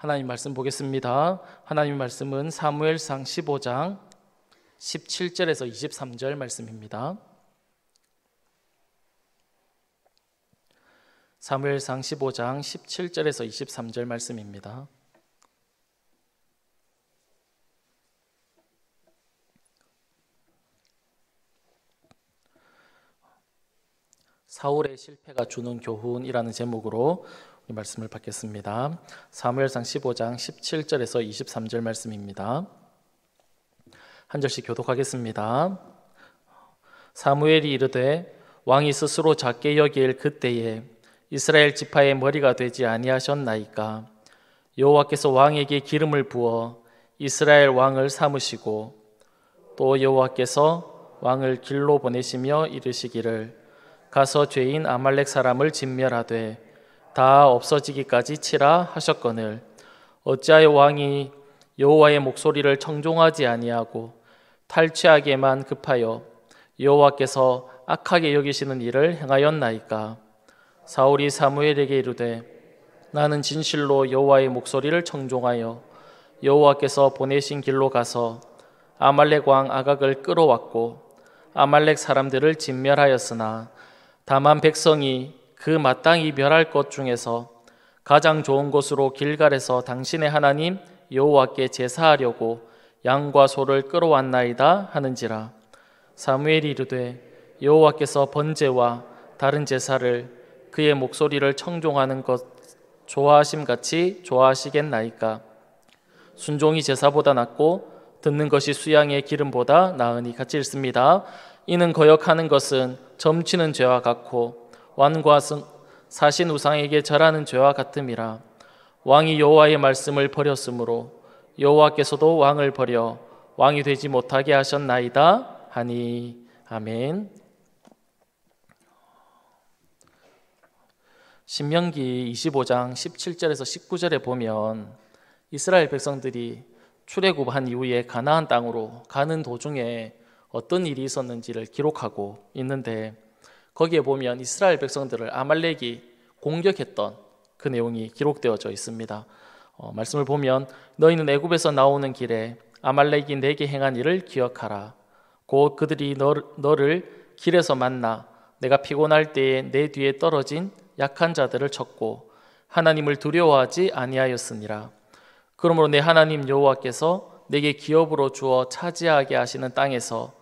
하나님 말씀 보겠습니다. 하나님 말씀은 사무엘상 15장 17절에서 23절 말씀입니다. 사무엘상 15장 17절에서 23절 말씀입니다. 사울의 실패가 주는 교훈이라는 제목으로 이 말씀을 받겠습니다. 사무엘상 15장 17절에서 23절 말씀입니다. 한 절씩 교독하겠습니다. 사무엘이 이르되 왕이 스스로 작게 여길 그때에 이스라엘 지파의 머리가 되지 아니하셨나이까. 여호와께서 왕에게 기름을 부어 이스라엘 왕을 삼으시고 또 여호와께서 왕을 길로 보내시며 이르시기를 가서 죄인 아말렉 사람을 진멸하되 다 없어지기까지 치라 하셨거늘 어찌하여 왕이 여호와의 목소리를 청종하지 아니하고 탈취하게만 급하여 여호와께서 악하게 여기시는 일을 행하였나이까. 사울이 사무엘에게 이르되 나는 진실로 여호와의 목소리를 청종하여 여호와께서 보내신 길로 가서 아말렉 왕 아각을 끌어왔고 아말렉 사람들을 진멸하였으나 다만 백성이 그 마땅히 멸할 것 중에서 가장 좋은 곳으로 길갈에서 당신의 하나님 여호와께 제사하려고 양과 소를 끌어왔나이다 하는지라. 사무엘이 이르되 여호와께서 번제와 다른 제사를 그의 목소리를 청종하는 것 좋아하심같이 좋아하시겠나이까. 순종이 제사보다 낫고 듣는 것이 수양의 기름보다 나으니 같이 읽습니다. 이는 거역하는 것은 점치는 죄와 같고 완과 사신 우상에게 절하는 죄와 같음이라. 왕이 여호와의 말씀을 버렸으므로 여호와께서도 왕을 버려 왕이 되지 못하게 하셨나이다 하니. 아멘. 신명기 25장 17절에서 19절에 보면 이스라엘 백성들이 출애굽한 이후에 가나안 땅으로 가는 도중에 어떤 일이 있었는지를 기록하고 있는데, 거기에 보면 이스라엘 백성들을 아말렉이 공격했던 그 내용이 기록되어져 있습니다. 말씀을 보면 너희는 애굽에서 나오는 길에 아말렉이 내게 행한 일을 기억하라. 곧 그들이 너를 길에서 만나 내가 피곤할 때에 내 뒤에 떨어진 약한 자들을 쳤고 하나님을 두려워하지 아니하였으니라. 그러므로 내 하나님 여호와께서 내게 기업으로 주어 차지하게 하시는 땅에서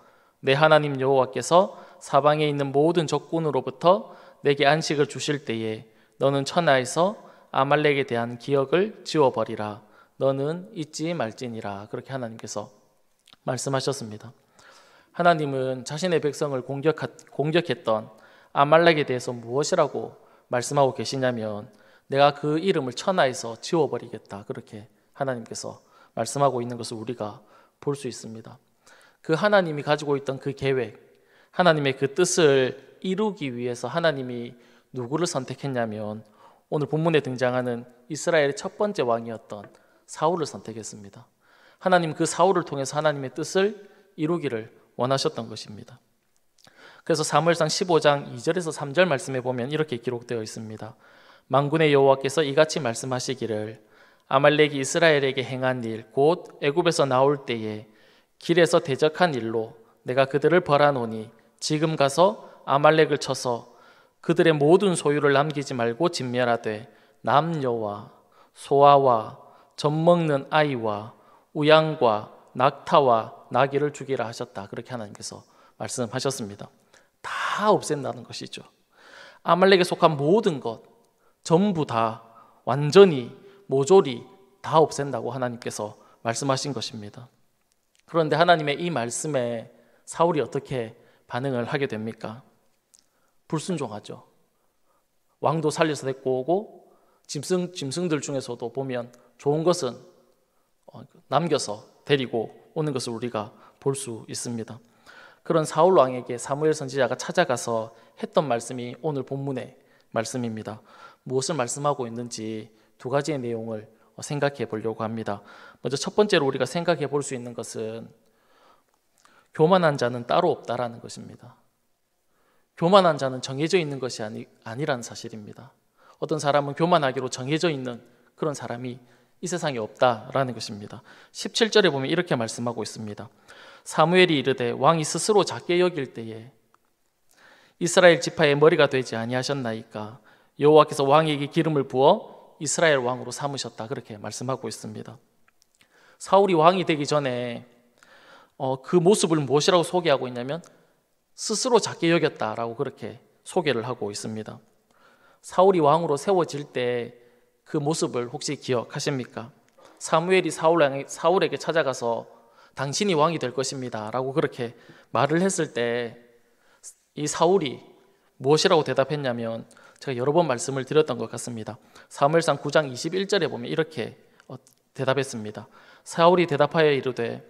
내 하나님 여호와께서 사방에 있는 모든 적군으로부터 내게 안식을 주실 때에 너는 천하에서 아말렉에 대한 기억을 지워버리라. 너는 잊지 말지니라. 그렇게 하나님께서 말씀하셨습니다. 하나님은 자신의 백성을 공격했던 아말렉에 대해서 무엇이라고 말씀하고 계시냐면 내가 그 이름을 천하에서 지워버리겠다. 그렇게 하나님께서 말씀하고 있는 것을 우리가 볼 수 있습니다. 그 하나님이 가지고 있던 그 계획, 하나님의 그 뜻을 이루기 위해서 하나님이 누구를 선택했냐면 오늘 본문에 등장하는 이스라엘의 첫 번째 왕이었던 사울을 선택했습니다. 하나님 그 사울을 통해서 하나님의 뜻을 이루기를 원하셨던 것입니다. 그래서 사무엘상 15장 2절에서 3절 말씀에 보면 이렇게 기록되어 있습니다. 만군의 여호와께서 이같이 말씀하시기를 아말렉이 이스라엘에게 행한 일 곧 애굽에서 나올 때에 길에서 대적한 일로 내가 그들을 벌하노니 지금 가서 아말렉을 쳐서 그들의 모든 소유를 남기지 말고 진멸하되 남녀와 소아와 젖먹는 아이와 우양과 낙타와 나귀를 죽이라 하셨다. 그렇게 하나님께서 말씀하셨습니다. 다 없앤다는 것이죠. 아말렉에 속한 모든 것 전부 다 완전히 모조리 다 없앤다고 하나님께서 말씀하신 것입니다. 그런데 하나님의 이 말씀에 사울이 어떻게 반응을 하게 됩니까? 불순종하죠. 왕도 살려서 데리고 오고 짐승들 중에서도 보면 좋은 것은 남겨서 데리고 오는 것을 우리가 볼 수 있습니다. 그런 사울 왕에게 사무엘 선지자가 찾아가서 했던 말씀이 오늘 본문의 말씀입니다. 무엇을 말씀하고 있는지 두 가지의 내용을 생각해 보려고 합니다. 먼저 첫 번째로 우리가 생각해 볼 수 있는 것은 교만한 자는 따로 없다라는 것입니다. 교만한 자는 정해져 있는 것이 아니라는 사실입니다. 어떤 사람은 교만하기로 정해져 있는 그런 사람이 이 세상에 없다라는 것입니다. 17절에 보면 이렇게 말씀하고 있습니다. 사무엘이 이르되 왕이 스스로 작게 여길 때에 이스라엘 지파의 머리가 되지 아니하셨나이까 여호와께서 왕에게 기름을 부어 이스라엘 왕으로 삼으셨다. 그렇게 말씀하고 있습니다. 사울이 왕이 되기 전에 그 모습을 무엇이라고 소개하고 있냐면 스스로 작게 여겼다라고 그렇게 소개를 하고 있습니다. 사울이 왕으로 세워질 때 그 모습을 혹시 기억하십니까? 사무엘이 사울에게 찾아가서 당신이 왕이 될 것입니다 라고 그렇게 말을 했을 때 이 사울이 무엇이라고 대답했냐면 제가 여러 번 말씀을 드렸던 것 같습니다. 사무엘상 9장 21절에 보면 이렇게 대답했습니다. 사울이 대답하여 이르되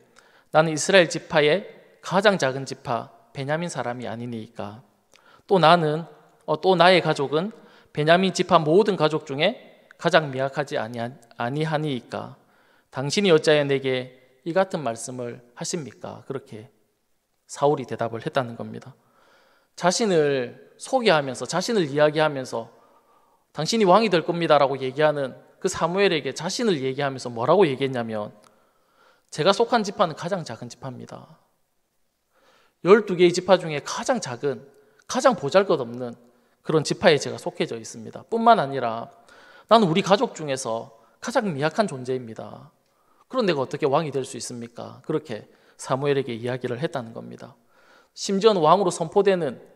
나는 이스라엘 지파의 가장 작은 지파 베냐민 사람이 아니니까 또 나의 가족은 베냐민 지파 모든 가족 중에 가장 미약하지 아니하니까 당신이 어찌하여 내게 이 같은 말씀을 하십니까? 그렇게 사울이 대답을 했다는 겁니다. 자신을 소개하면서 자신을 이야기하면서 당신이 왕이 될 겁니다라고 얘기하는 그 사무엘에게 자신을 얘기하면서 뭐라고 얘기했냐면 제가 속한 지파는 가장 작은 지파입니다. 12개의 지파 중에 가장 작은, 가장 보잘것없는 그런 지파에 제가 속해져 있습니다. 뿐만 아니라 나는 우리 가족 중에서 가장 미약한 존재입니다. 그런 내가 어떻게 왕이 될 수 있습니까? 그렇게 사무엘에게 이야기를 했다는 겁니다. 심지어는 왕으로 선포되는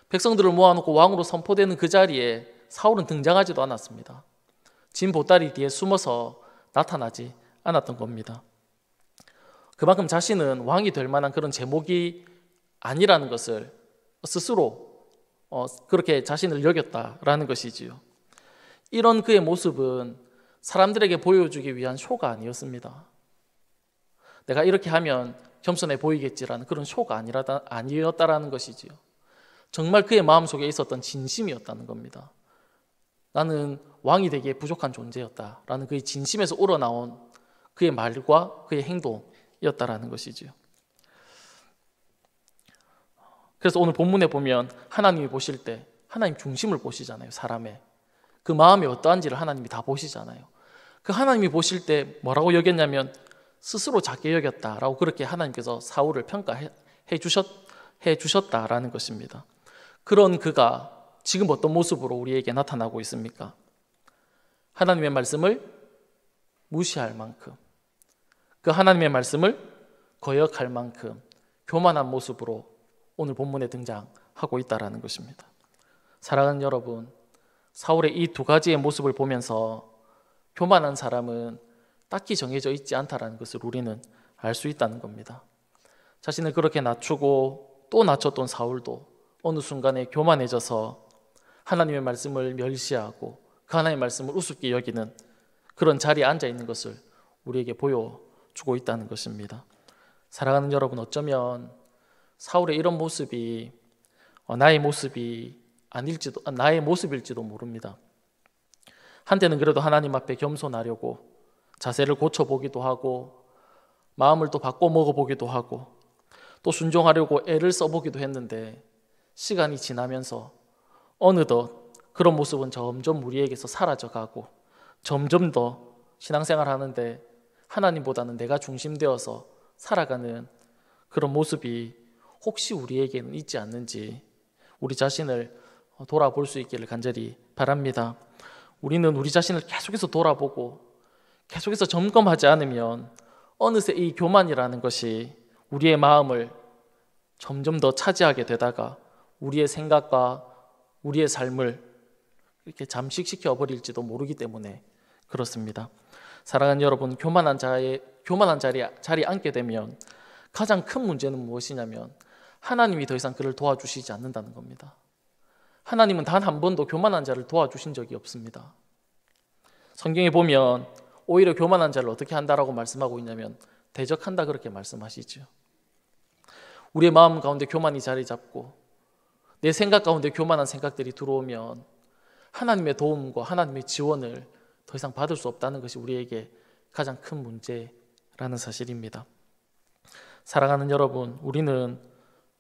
백성들을 모아놓고 왕으로 선포되는 그 자리에 사울은 등장하지도 않았습니다. 진 보따리 뒤에 숨어서 나타나지 않았던 겁니다. 그만큼 자신은 왕이 될 만한 그런 제목이 아니라는 것을 스스로 그렇게 자신을 여겼다라는 것이지요. 이런 그의 모습은 사람들에게 보여주기 위한 쇼가 아니었습니다. 내가 이렇게 하면 겸손해 보이겠지라는 그런 쇼가 아니었다라는 것이지요. 정말 그의 마음속에 있었던 진심이었다는 겁니다. 나는 왕이 되기에 부족한 존재였다라는 그의 진심에서 우러나온 그의 말과 그의 행동이었다라는 것이지요. 그래서 오늘 본문에 보면 하나님이 보실 때 하나님 중심을 보시잖아요. 사람의 그 마음이 어떠한지를 하나님이 다 보시잖아요. 그 하나님이 보실 때 뭐라고 여겼냐면 스스로 작게 여겼다라고 그렇게 하나님께서 사울을 평가해 주셨다라는 것입니다. 그런 그가 지금 어떤 모습으로 우리에게 나타나고 있습니까? 하나님의 말씀을 무시할 만큼, 그 하나님의 말씀을 거역할 만큼 교만한 모습으로 오늘 본문에 등장하고 있다는 것입니다. 사랑하는 여러분, 사울의 이 두 가지의 모습을 보면서 교만한 사람은 딱히 정해져 있지 않다는 것을 우리는 알 수 있다는 겁니다. 자신을 그렇게 낮추고 또 낮췄던 사울도 어느 순간에 교만해져서 하나님의 말씀을 멸시하고 그 하나님의 말씀을 우습게 여기는 그런 자리에 앉아 있는 것을 우리에게 보여주고 있다는 것입니다. 사랑하는 여러분, 어쩌면 사울의 이런 모습이 나의 모습일지도 모릅니다. 한때는 그래도 하나님 앞에 겸손하려고 자세를 고쳐보기도 하고 마음을 또 바꿔 먹어보기도 하고 또 순종하려고 애를 써보기도 했는데 시간이 지나면서 어느덧 그런 모습은 점점 우리에게서 사라져가고 점점 더 신앙생활 하는데 하나님보다는 내가 중심되어서 살아가는 그런 모습이 혹시 우리에게는 있지 않는지 우리 자신을 돌아볼 수 있기를 간절히 바랍니다. 우리는 우리 자신을 계속해서 돌아보고 계속해서 점검하지 않으면 어느새 이 교만이라는 것이 우리의 마음을 점점 더 차지하게 되다가 우리의 생각과 우리의 삶을 이렇게 잠식시켜 버릴지도 모르기 때문에 그렇습니다. 사랑하는 여러분, 교만한 자리에 앉게 되면 가장 큰 문제는 무엇이냐면 하나님이 더 이상 그를 도와주시지 않는다는 겁니다. 하나님은 단 한 번도 교만한 자를 도와주신 적이 없습니다. 성경에 보면 오히려 교만한 자를 어떻게 한다라고 말씀하고 있냐면 대적한다 그렇게 말씀하시죠. 우리의 마음 가운데 교만이 자리 잡고 내 생각 가운데 교만한 생각들이 들어오면 하나님의 도움과 하나님의 지원을 더 이상 받을 수 없다는 것이 우리에게 가장 큰 문제라는 사실입니다. 사랑하는 여러분, 우리는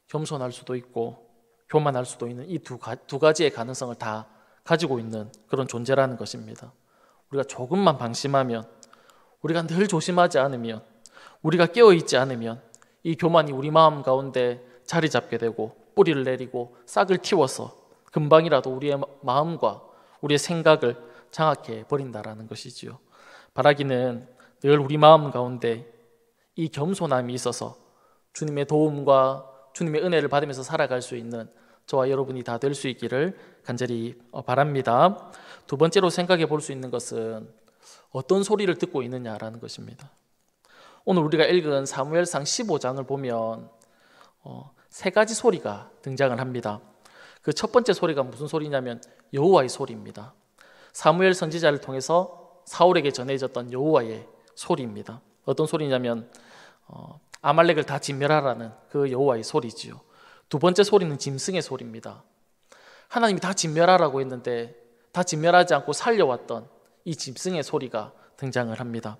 겸손할 수도 있고 교만할 수도 있는 이 두 가지의 가능성을 다 가지고 있는 그런 존재라는 것입니다. 우리가 조금만 방심하면 우리가 늘 조심하지 않으면, 우리가 깨어있지 않으면 이 교만이 우리 마음 가운데 자리 잡게 되고 뿌리를 내리고 싹을 틔워서 금방이라도 우리의 마음과 우리의 생각을 장악해 버린다라는 것이지요. 바라기는 늘 우리 마음 가운데 이 겸손함이 있어서 주님의 도움과 주님의 은혜를 받으면서 살아갈 수 있는 저와 여러분이 다 될 수 있기를 간절히 바랍니다. 두 번째로 생각해 볼 수 있는 것은 어떤 소리를 듣고 있느냐라는 것입니다. 오늘 우리가 읽은 사무엘상 15장을 보면 세 가지 소리가 등장을 합니다. 그 첫 번째 소리가 무슨 소리냐면 여호와의 소리입니다. 사무엘 선지자를 통해서 사울에게 전해졌던 여호와의 소리입니다. 어떤 소리냐면 아말렉을 다 진멸하라는 그 여호와의 소리지요. 두 번째 소리는 짐승의 소리입니다. 하나님이 다 진멸하라고 했는데 다 진멸하지 않고 살려왔던 이 짐승의 소리가 등장을 합니다.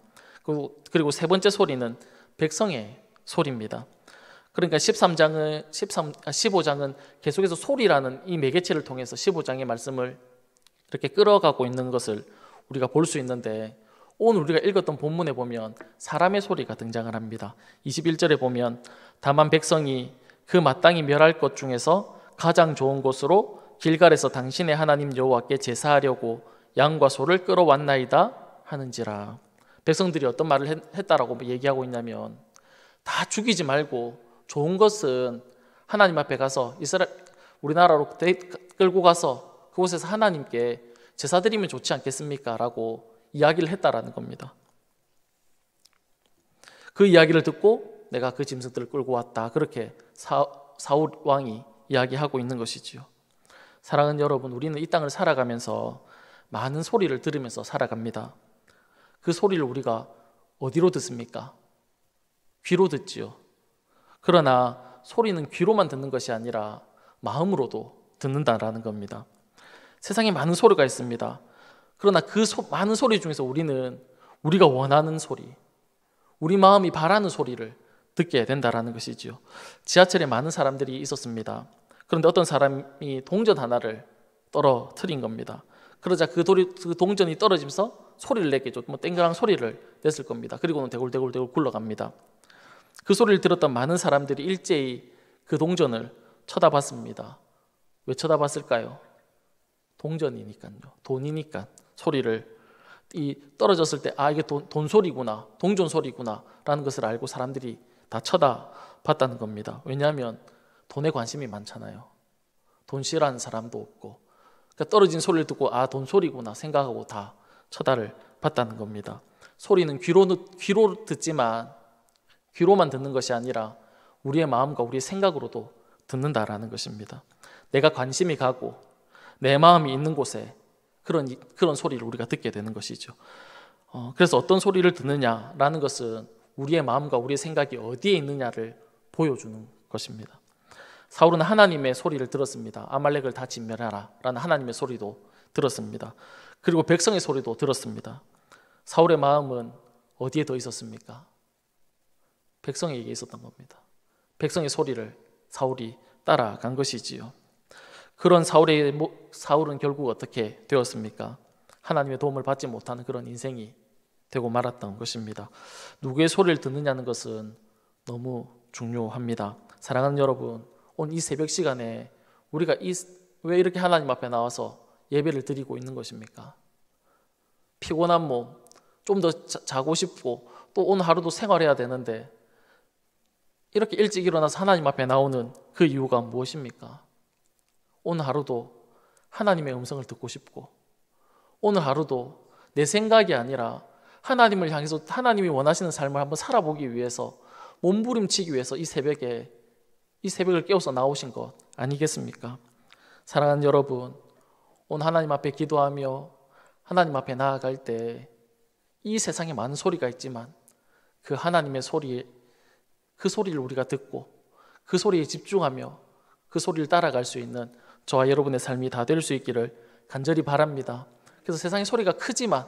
그리고 세 번째 소리는 백성의 소리입니다. 그러니까 15장은 계속해서 소리라는 이 매개체를 통해서 15장의 말씀을 이렇게 끌어가고 있는 것을 우리가 볼 수 있는데, 오늘 우리가 읽었던 본문에 보면 사람의 소리가 등장을 합니다. 21절에 보면 다만 백성이 그 마땅히 멸할 것 중에서 가장 좋은 곳으로 길갈에서 당신의 하나님 여호와께 제사하려고 양과 소를 끌어왔나이다 하는지라. 백성들이 어떤 말을 했다라고 얘기하고 있냐면, 다 죽이지 말고 좋은 것은 하나님 앞에 가서 우리나라로 끌고 가서 그곳에서 하나님께 제사 드리면 좋지 않겠습니까? 라고 이야기를 했다라는 겁니다. 그 이야기를 듣고 내가 그 짐승들을 끌고 왔다, 그렇게 사울 왕이 이야기하고 있는 것이지요. 사랑하는 여러분, 우리는 이 땅을 살아가면서 많은 소리를 들으면서 살아갑니다. 그 소리를 우리가 어디로 듣습니까? 귀로 듣지요. 그러나 소리는 귀로만 듣는 것이 아니라 마음으로도 듣는다라는 겁니다. 세상에 많은 소리가 있습니다. 그러나 그 많은 소리 중에서 우리는 우리가 원하는 소리, 우리 마음이 바라는 소리를 듣게 된다라는 것이지요. 지하철에 많은 사람들이 있었습니다. 그런데 어떤 사람이 동전 하나를 떨어뜨린 겁니다. 그러자 그 동전이 떨어지면서 소리를 내겠죠. 땡그랑 소리를 냈을 겁니다. 그리고는 대굴대굴 굴러갑니다. 그 소리를 들었던 많은 사람들이 일제히 그 동전을 쳐다봤습니다. 왜 쳐다봤을까요? 동전이니까요. 돈이니까 소리를 떨어졌을 때 이게 돈 소리구나, 동전 소리구나 라는 것을 알고 사람들이 다 쳐다봤다는 겁니다. 왜냐하면 돈에 관심이 많잖아요. 돈 싫어하는 사람도 없고, 그러니까 떨어진 소리를 듣고 돈 소리구나 생각하고 다 쳐다를 봤다는 겁니다. 소리는 귀로 듣지만 귀로만 듣는 것이 아니라 우리의 마음과 우리의 생각으로도 듣는다라는 것입니다. 내가 관심이 가고 내 마음이 있는 곳에 그런 소리를 우리가 듣게 되는 것이죠. 그래서 어떤 소리를 듣느냐라는 것은 우리의 마음과 우리의 생각이 어디에 있느냐를 보여주는 것입니다. 사울은 하나님의 소리를 들었습니다. 아말렉을 다 진멸하라 라는 하나님의 소리도 들었습니다. 그리고 백성의 소리도 들었습니다. 사울의 마음은 어디에 더 있었습니까? 백성에게 있었던 겁니다. 백성의 소리를 사울이 따라간 것이지요. 그런 사울은 결국 어떻게 되었습니까? 하나님의 도움을 받지 못하는 그런 인생이 되고 말았던 것입니다. 누구의 소리를 듣느냐는 것은 너무 중요합니다. 사랑하는 여러분, 오늘 이 새벽 시간에 우리가 왜 이렇게 하나님 앞에 나와서 예배를 드리고 있는 것입니까? 피곤한 몸, 좀 더 자고 싶고 또 오늘 하루도 생활해야 되는데 이렇게 일찍 일어나서 하나님 앞에 나오는 그 이유가 무엇입니까? 오늘 하루도 하나님의 음성을 듣고 싶고, 오늘 하루도 내 생각이 아니라 하나님을 향해서 하나님이 원하시는 삶을 한번 살아보기 위해서, 몸부림치기 위해서 이 새벽을 깨워서 나오신 것 아니겠습니까? 사랑하는 여러분, 오늘 하나님 앞에 기도하며 하나님 앞에 나아갈 때 이 세상에 많은 소리가 있지만 그 하나님의 소리, 그 소리를 우리가 듣고 그 소리에 집중하며 그 소리를 따라갈 수 있는 저와 여러분의 삶이 다 될 수 있기를 간절히 바랍니다. 그래서 세상의 소리가 크지만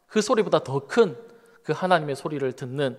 그 소리보다 더 큰 그 하나님의 소리를 듣는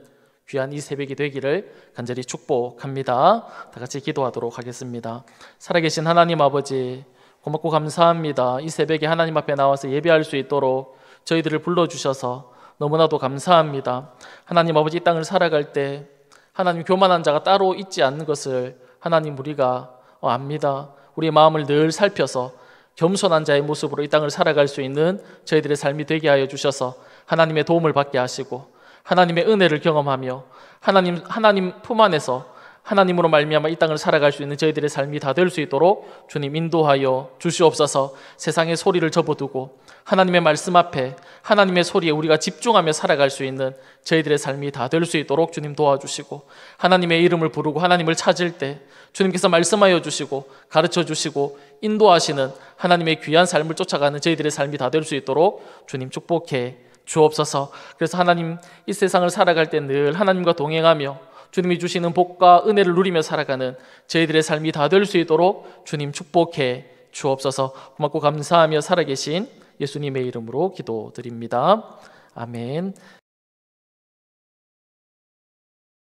귀한 이 새벽이 되기를 간절히 축복합니다. 다 같이 기도하도록 하겠습니다. 살아계신 하나님 아버지, 고맙고 감사합니다. 이 새벽에 하나님 앞에 나와서 예배할 수 있도록 저희들을 불러주셔서 너무나도 감사합니다. 하나님 아버지, 이 땅을 살아갈 때 하나님 교만한 자가 따로 있지 않는 것을 하나님 우리가 압니다. 우리의 마음을 늘 살펴서 겸손한 자의 모습으로 이 땅을 살아갈 수 있는 저희들의 삶이 되게 하여 주셔서 하나님의 도움을 받게 하시고 하나님의 은혜를 경험하며 하나님 품 안에서 하나님으로 말미암아 이 땅을 살아갈 수 있는 저희들의 삶이 다 될 수 있도록 주님 인도하여 주시옵소서. 세상의 소리를 접어두고 하나님의 말씀 앞에 하나님의 소리에 우리가 집중하며 살아갈 수 있는 저희들의 삶이 다 될 수 있도록 주님 도와주시고, 하나님의 이름을 부르고 하나님을 찾을 때 주님께서 말씀하여 주시고 가르쳐 주시고 인도하시는 하나님의 귀한 삶을 쫓아가는 저희들의 삶이 다 될 수 있도록 주님 축복해 주옵소서. 그래서 하나님, 이 세상을 살아갈 때 늘 하나님과 동행하며 주님이 주시는 복과 은혜를 누리며 살아가는 저희들의 삶이 다 될 수 있도록 주님 축복해 주옵소서. 고맙고 감사하며 살아계신 예수님의 이름으로 기도드립니다. 아멘.